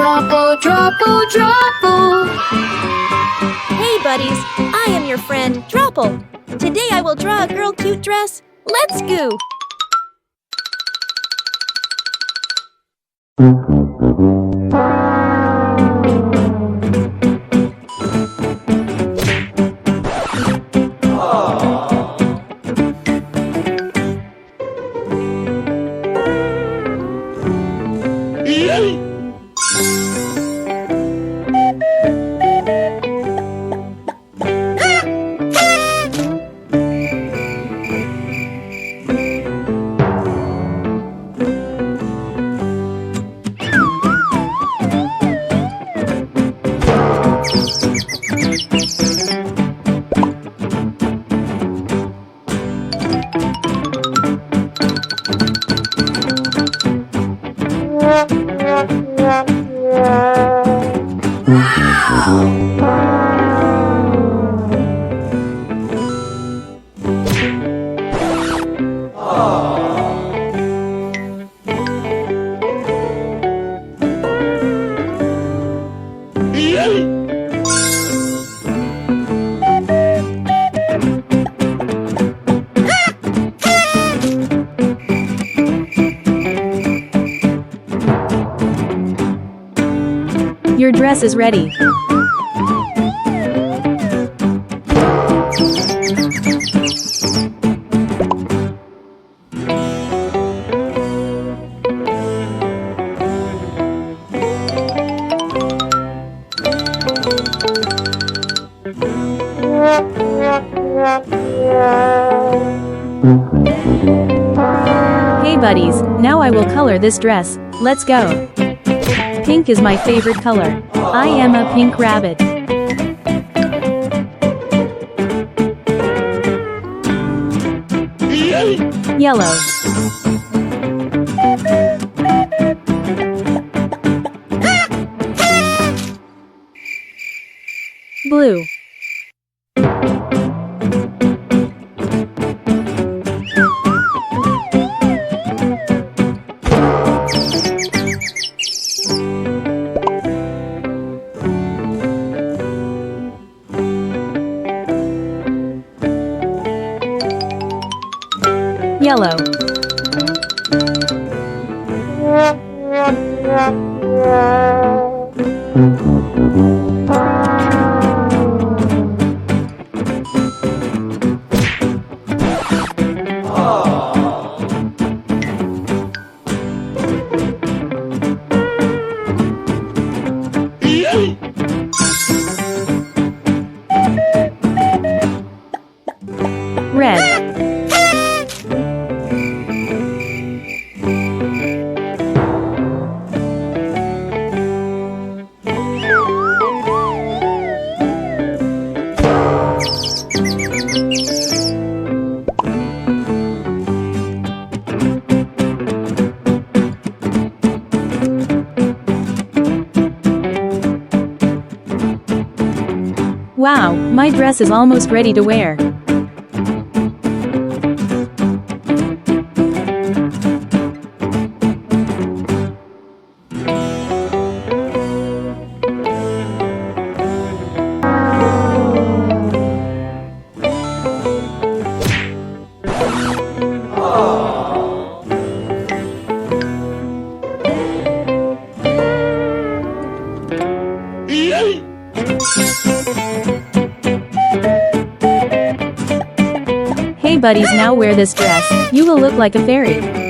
DRAWPPLE, DRAWPPLE, DRAWPPLE. Hey buddies, I am your friend, DRAWPPLE. Today I will draw a girl cute dress. Let's go! Your dress is ready. Hey buddies, now I will color this dress. Let's go. Pink is my favorite color. I am a pink rabbit. Yellow. Blue. Yellow. Red. Wow, my dress is almost ready to wear. Hey buddies, now wear this dress. You will look like a fairy.